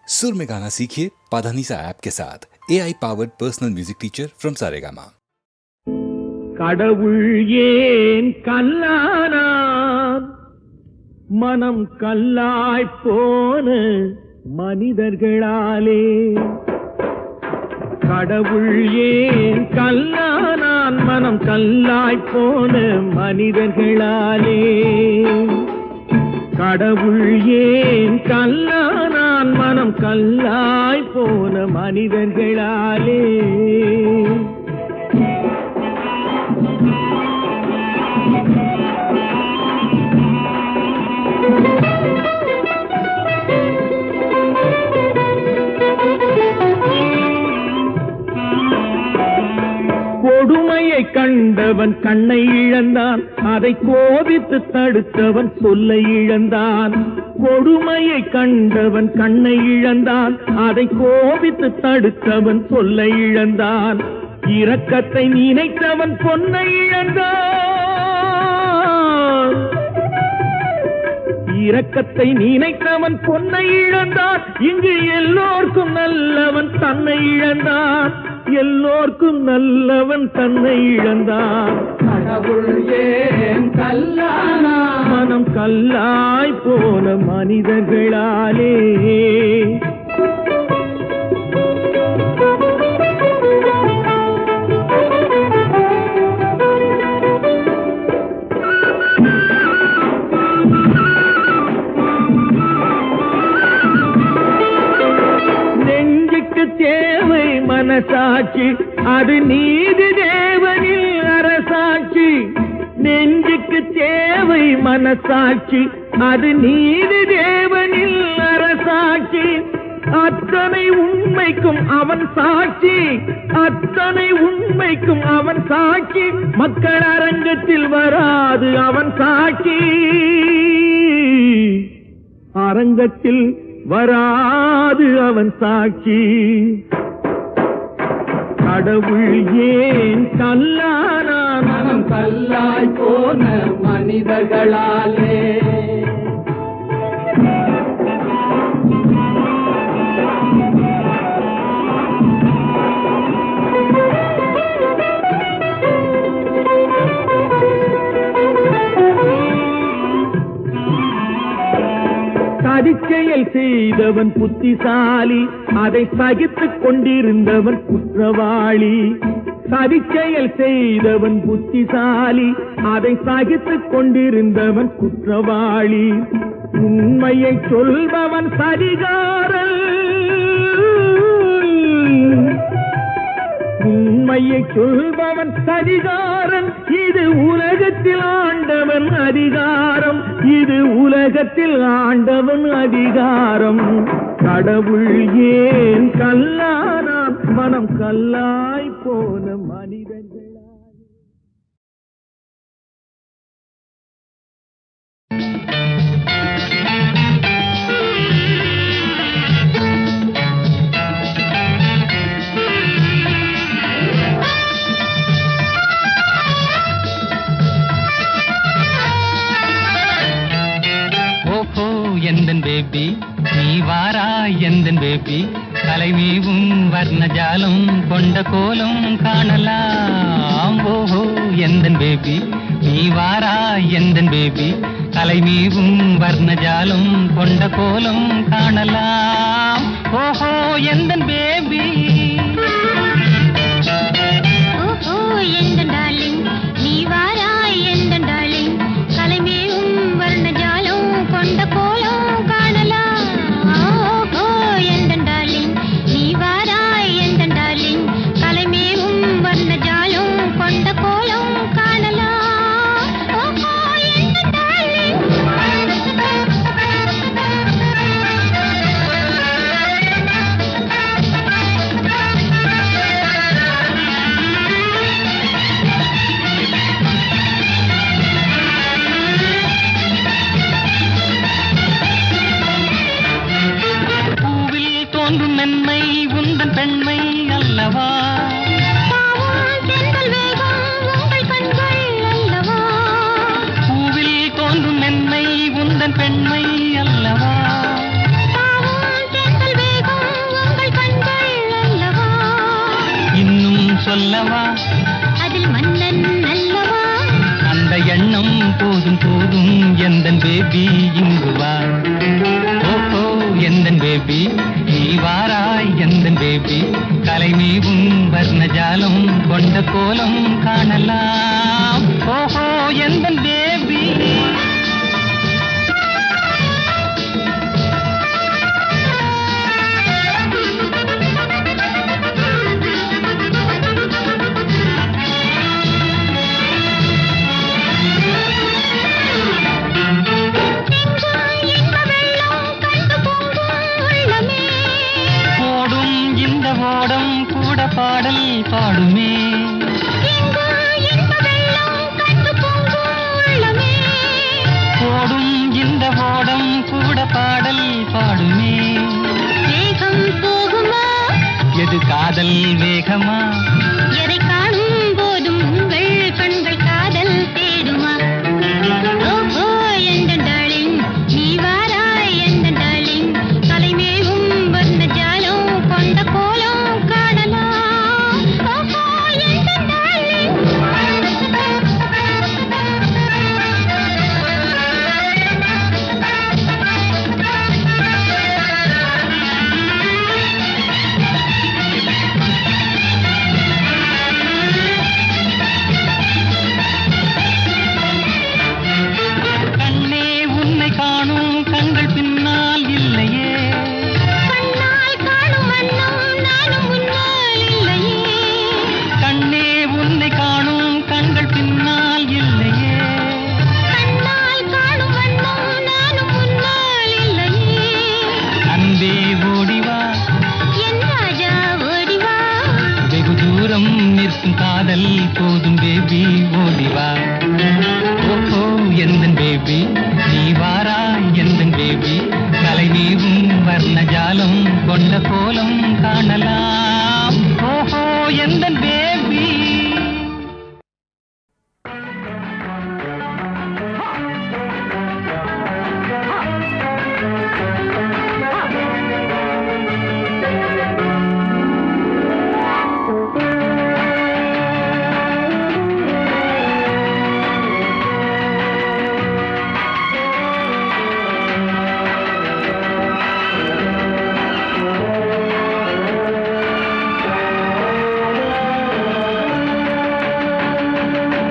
सुर में गाना सीखिए पाधानीसा ऐप के साथ AI powered personal music teacher from Saregama. கடவுள் ஏன் கல்லானான் மனம் கல்லாய் போன மனிதர்களாலே. கடவுள் ஏன் கல்லானான் மனம் கல்லாய் போன மனிதர்களாலே. கடவுள் ஏன் கல்லானான் மனம் கல்லாய் போன மனிதர்களாலே. கொடுமையை கண்டவன் கண்ணை இழந்தான், அதை கோபித்து தடுத்தவன் சொல்லை இழந்தான். கொடுமையை கண்டவன் கண்ணை இழந்தான், அதை கோபித்து தடுத்தவன் சொல்லை இழந்தான். இரக்கத்தை நினைத்தவன் பொன்னை இழந்தான். இரக்கத்தை நினைத்தவன் பொன்னை இழந்தான். இங்கு எல்லோர்க்கும் நல்லவன் தன்னை இழந்தான். எல்லோர்க்கும் நல்லவன் தன்னை இழந்தான். கடவுள் ஏன் கல்லானா மனம் கல்லாய் போன மனிதர்களாலே. தேவை மனசாட்சி, அது நீதி தேவனில் அரசாட்சி. நெஞ்சுக்கு தேவை மனசாட்சி, அது நீதி தேவனில் அரசாட்சி. அத்தனை உண்மைக்கும் அவன் சாட்சி, அத்தனை உண்மைக்கும் அவன் சாட்சி. மக்கள் அரங்கத்தில் வராது அவன் சாட்சி, அரங்கத்தில் வராது அவன் சாட்சி. கடவுள் ஏன் கல்லானான் மனம் கல்லாய் போன மனிதர்களாலே. சதிச்செயல் செய்தவன் புத்திசாலி, அதை சகித்துக் கொண்டிருந்தவன் குற்றவாளி. சதிச்செயல் செய்தவன் புத்திசாலி, அதை சகித்துக் கொண்டிருந்தவன் குற்றவாளி. உண்மையை சொல்பவன் சதிகாரன், உண்மையை சொல்பவன் சதிகாரன். இது உலகத்தில் ஆண்டவன் அதிகாரம், இது உலகத்தில் ஆண்டவன் அதிகாரம். கடவுள் ஏன் கல்லானான் மனம் கல்லாய் போன மனிதர்கள். எந்தன் பேபி நீ வாரா எந்தன் பேபி, கலைமீவும் வர்ணஜாலம் கொண்ட கோலம் காணலாம். ஓஹோ எந்தன் பேபி நீ வாரா எந்தன் பேபி, கலைமீவும் வர்ணஜாலம் கொண்ட கோலம் காணலாம். ஓஹோ எந்தன் பேபி. ஓஹோ எந்தன் டார்லிங் நீ வாரா எந்தன் டார்லிங், கலைமேவும் வர்ணஜாலம் கொண்ட கோலம் காணலாம். ஓஹோ எந்தன் டார்லிங் நீ வாரா எந்தன் டார்லிங், கலைமேவும் வர்ணஜாலம் கொண்ட கோலம் காணலாம். ஓஹோ எந்தன் டார்லிங். மென்மை உந்தன் பெண்மை அல்லவா, பூவில் தோன்றும் மென்மை உந்தன் பெண்மை அல்லவா. சொல்லவா அதில் மன்னன் அல்லவா அந்த எண்ணம் போதும் போதும் எந்தன் பேபி இங்கு வா ஓஹோ எந்தன் பேபி நீ வாராய் எந்தன் பேபி கலைமீவும் வர்ணஜாலம் கொண்ட கோலம் காணலாம் ஓஹோ எந்தன் பேபி ஓடம் கூட பாடல் பாடுமே ஓடும் இந்த ஓடம் கூட பாடல் பாடுமே வேகம் போகுமா எது காதல் வேகமா எதை காணும் போதும் உங்கள் கண்கள் காதல் தேடுமா ஓஹோ எந்த டார்லிங் நீ வாராய் எந்த டார்லிங் தலைமேவும் வந்த ஜாலம் கொண்ட கோலம் காணலாம் ஓஹோ எந்த டார்லிங் கண்ணே உன்னை காணும் கண்கள் பின்னால் இல்லையே கண்ணால் காணும் வண்ணம் நானும் முன்னால் இல்லையே கண்ணே உன்னை காணும் கண்கள் பின்னால் இல்லையே கண்ணால் காணும் வண்ணம் நானும் முன்னால் இல்லையே அன்பே ஓடிவா என் ராஜா ஓடிவா வெகு தூரம் நிற்கும் காதல் போதும் பேபி ஓடிவா ஓஹோ எந்தன் பேபி நீ வாரா எந்தன் பேபி கலை நீவும் வர்ணஜாலம் கொண்ட கோலம் காணலாம் ஓஹோ எந்தன் பேபி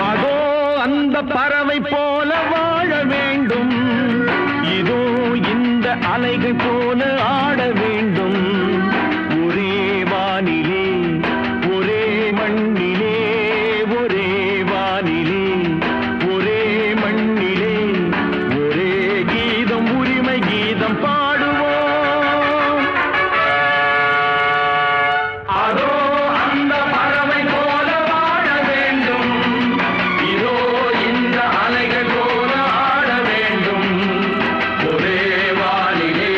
அதோ அந்த பறவை போல வாழ வேண்டும் இதோ இந்த அலைகள் போல ஆட வேண்டும் ஒரே வானிலே ஒரே மண்ணிலே ஒரே வானிலே ஒரே மண்ணிலே ஒரே கீதம் உரிமை கீதம் பாடுவோம் அதோ அந்த பறவை போல வாழ வேண்டும் இதோ இந்த அலைகள் போல ஆட வேண்டும் ஒரே வானிலே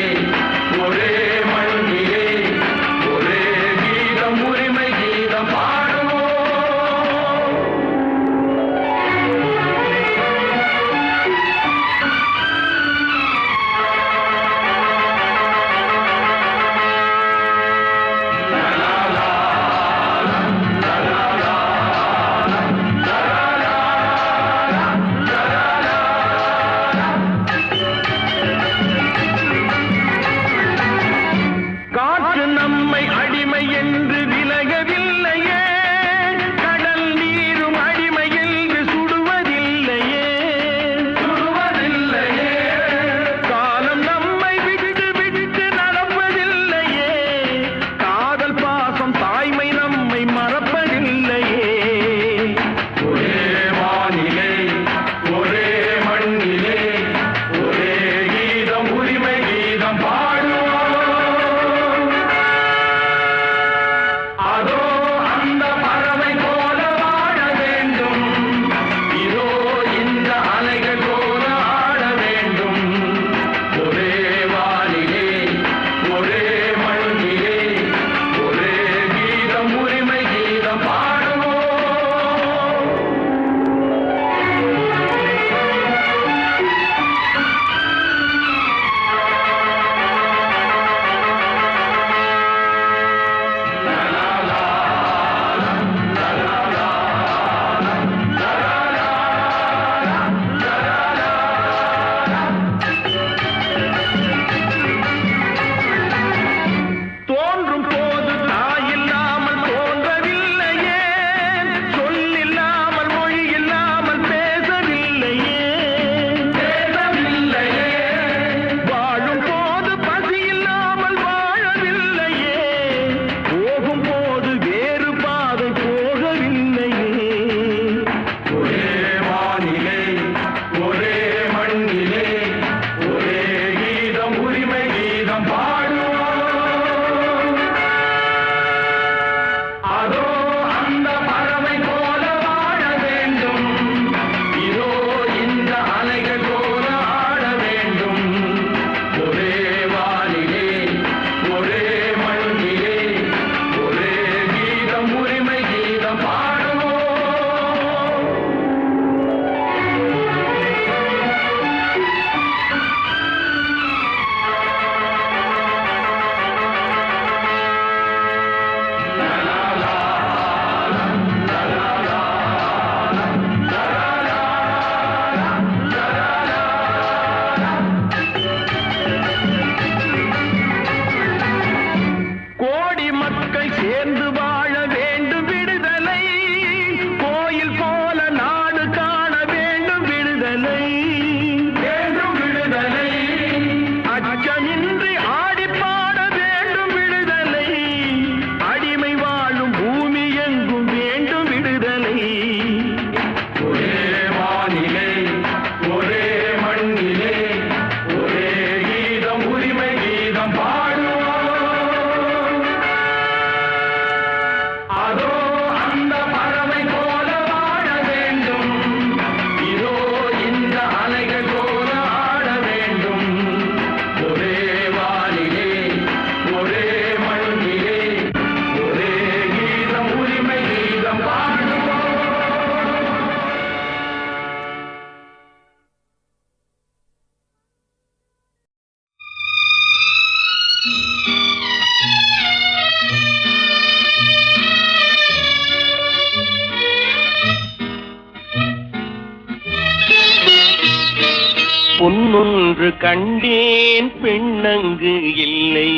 பொன்னொன்று கண்டேன் பெண்ணங்கு இல்லை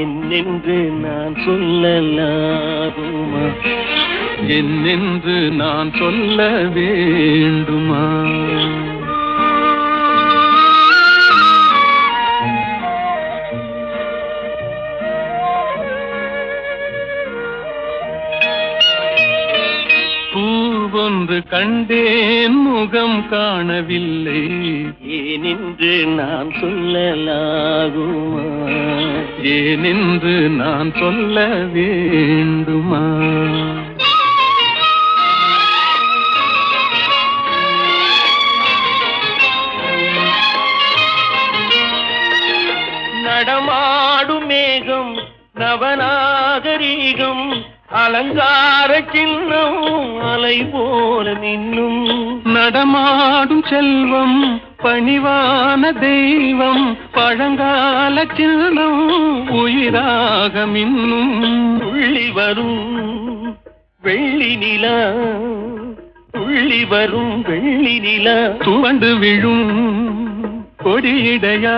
என்னென்று நான் சொல்லலாகுமா என்னென்று நான் சொல்ல வேண்டுமா? பூவொன்று கண்டேன் முகம் காணவில்லை ஏனென்று நான் சொல்லலாகுமா ஏனென்று நான் சொல்ல வேண்டுமா? நடமாடும் மேகம் நவநாகரீகம் அலங்கார சின்னம் அலை போல நின்னும் நடமாடும் செல்வம் பணிவான தெய்வம் பழங்கால சின்னம் உயிராக மின்னும் துள்ளி வரும் வெள்ளி நிலா துள்ளி வரும் வெள்ளி நிலா துவண்டு விழும் கொடியிடையா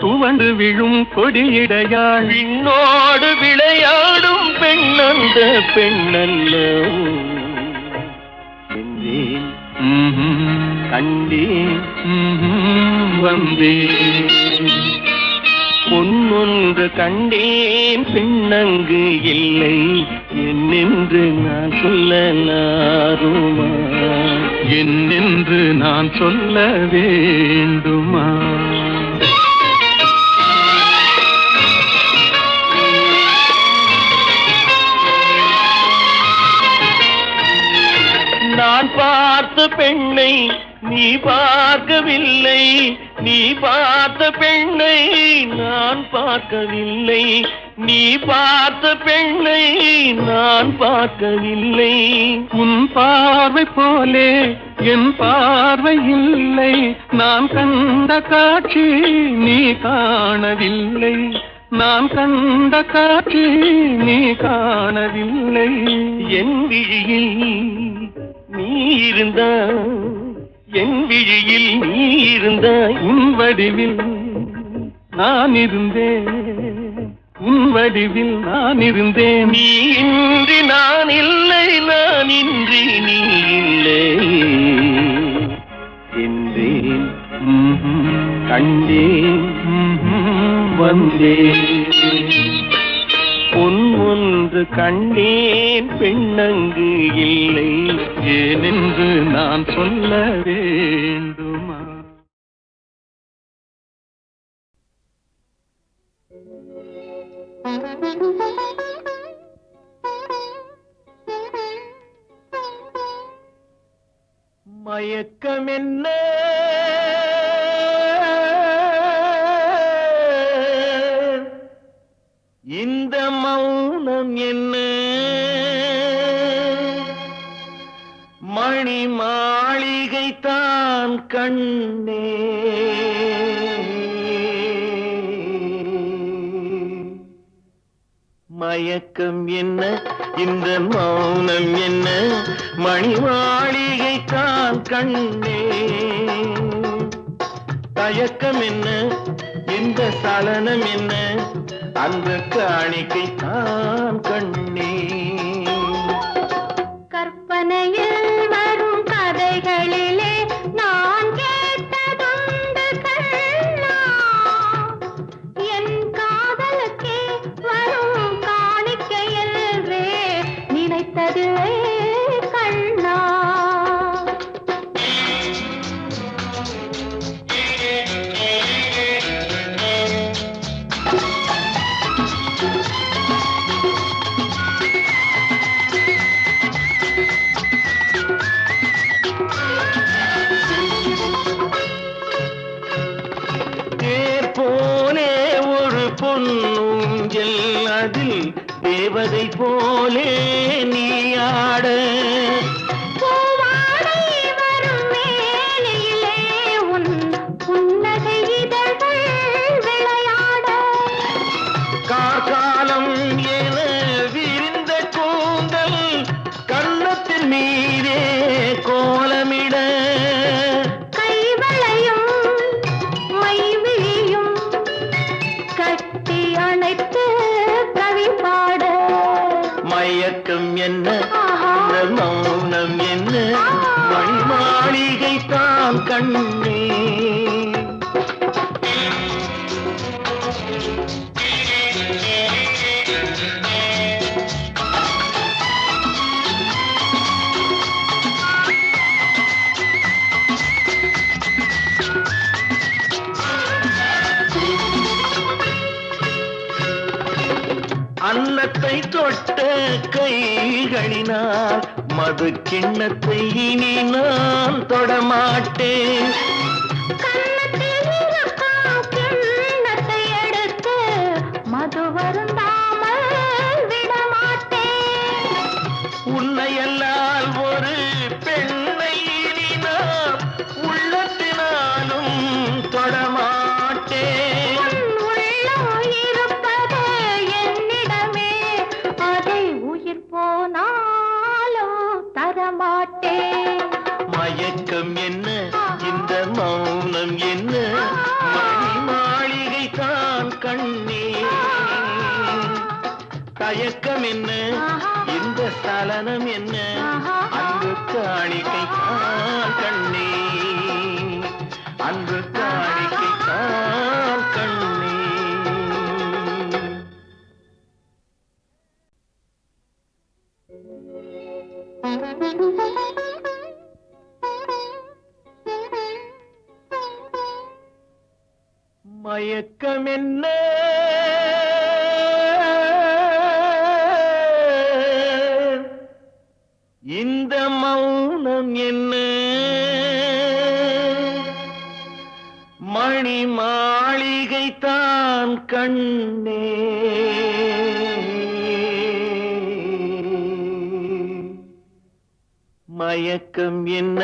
துவண்டு விழும் கொடியிடையாள் விண்ணோடு விளையாடும் பெண்ணந்த பெண்ணல்ல என்றேன் கண்டேன் வந்தேன் பொன்னொன்று கண்டேன் பெண்ணங்கு இல்லை என்னென்று நான் சொல்லலாருமா என்னென்று நான் சொல்ல வேண்டுமா? நான் பார்த்த பெண்ணை நீ பார்க்கவில்லை நீ பார்த்த பெண்ணை நான் பார்க்கவில்லை நீ பார்த்த பெண்ணை நான் பார்க்கவில்லை உன் பார்வை போலே என் பார்வை இல்லை நான் கண்ட காட்சி நீ காணவில்லை நான் கண்ட காட்சி நீ காணவில்லை என் விழியில் நீ இருந்தாய் என் விழியில் நீ இருந்தாய் உன் வடிவில் நான் இருந்தேன் உன் வடிவில் நான் இருந்தேன் நீ இன்றி நான் இல்லை நான் இன்றி நீ இல்லை என்றேன் கண்டேன் வந்தேன் பொன் ஒன்று கண்டேன் பெண்ணங்கு இல்லை ஏனென்று நான் சொல்ல வேண்டுமா? மயக்கம் என்ன இந்த மௌனம் என்ன மணி மாளிகை தான் கண்ணே மயக்கம் என்ன இந்த மௌனம் என்ன மணி மாளிகை தான் கண்ணே தயக்கம் என்ன இந்த சலனம் என்ன அந்த காணிக்கை தான் கண்ணே கற்பனையில் வரும் கதைகளிலே நான் கேட்டதுண்டு கண்ணா என் காதலுக்கே வரும் காணிக்கையல்வே நினைத்ததில்லை கண்ணா பொன்னூஞ்சல் அதில் தேவதை போலே நீயாட பூவாடை வரும் மேனியிலே உன் புன்னகை இதழ்கள் விளையாட கார்காலம் என விரிந்த கூந்தல் கன்னத்தின் மீதே கோலமிட கைவளையும் என்ன இந்த மௌனம் என்ன மணி மாளிகை தான் கண்ணே அன்னத்தை தொட்ட கைகளினால் மது கிண்ணத்தை இனி நான் தொடமாட்டேன் கிண்ணத்தை எடுத்து மது வருந்தாமல் விடமாட்டேன் உன்னையல்லால் ஒரு பெண்ணை இனி நான் உள்ளத்தினாலும் தொடமாட்டேன் மயக்கம் என்ன இந்த மௌனம் என்ன மணி மாளிகை தான் கண்ணே தயக்கம் என்ன இந்த சலனம் என்ன அன்பு காணிக்கை தான் கண்ணே அன்பு காணிக்கை தான் கண்ணே மயக்கம் என்ன இந்த மௌனம் என்ன மணி மாளிகை தான் கண்ணே மயக்கம் என்ன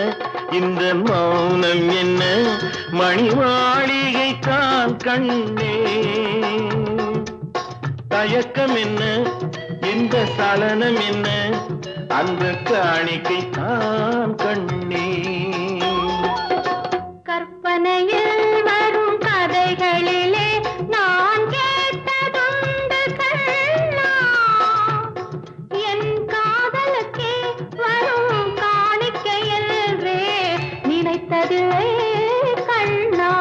இந்த மௌனம் என்ன மணி மாளிகை தான் கண்ணே தயக்கம் என்ன இந்த சலனம் என்ன அந்த காணிக்கை தான் கண்ணே கற்பனையில் வரும் கதைகளிலே நான் கேட்டதுண்டு கண்ணா என் காதலுக்கே வரும் காணிக்கையல்வே நினைத்ததில்லை கண்ணா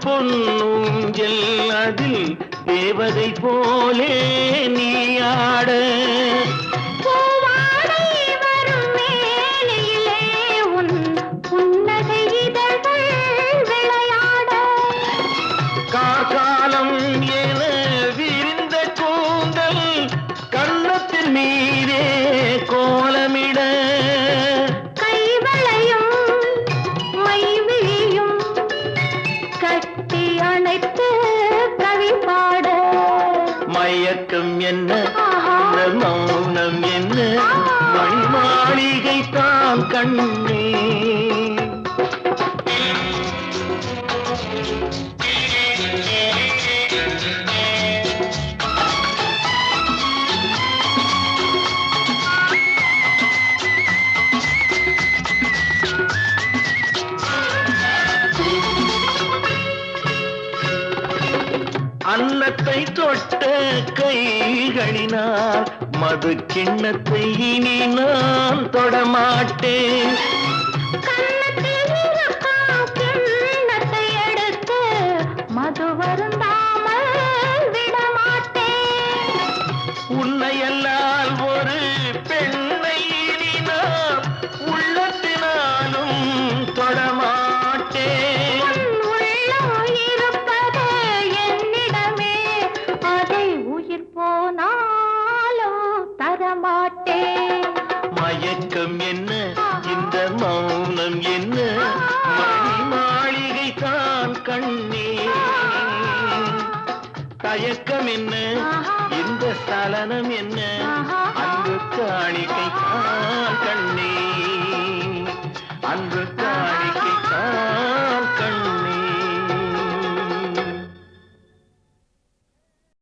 பொன்னூஞ்சல் அதில் தேவதை போலே நீ ஆட பூவாடை வரும் மேலையிலே உன் புன்னகை இதழ்கள் விளையாட காலம் என விரிந்த கூந்தல் கன்னத்தின் மீதே கோலமிட கைவளையும் மைவிழியும் கட்டி அணைத்து கவி பாட மயக்கம் என்ன இந்த மௌனம் என்ன மணி மாளிகை தான் கண்ணே அன்னத்தை தொட்ட கைகளினால் மது கிண்ணத்தை இனி நான் தொடமாட்டேன் கிண்ணத்தை எடுத்து மது வருந்தாமல் விடமாட்டேன் உன்னையல்லால் ஒரு பெண்ணை இனி நான் உள்ளத்தினாலும் தொடமாட்டேன் மயக்கம் என்ன இந்த மௌனம் என்ன மணி மாளிகை தான் கண்ணே தயக்கம் என்ன இந்த சலனம் என்ன அன்பு காணிக்கை தான் கண்ணே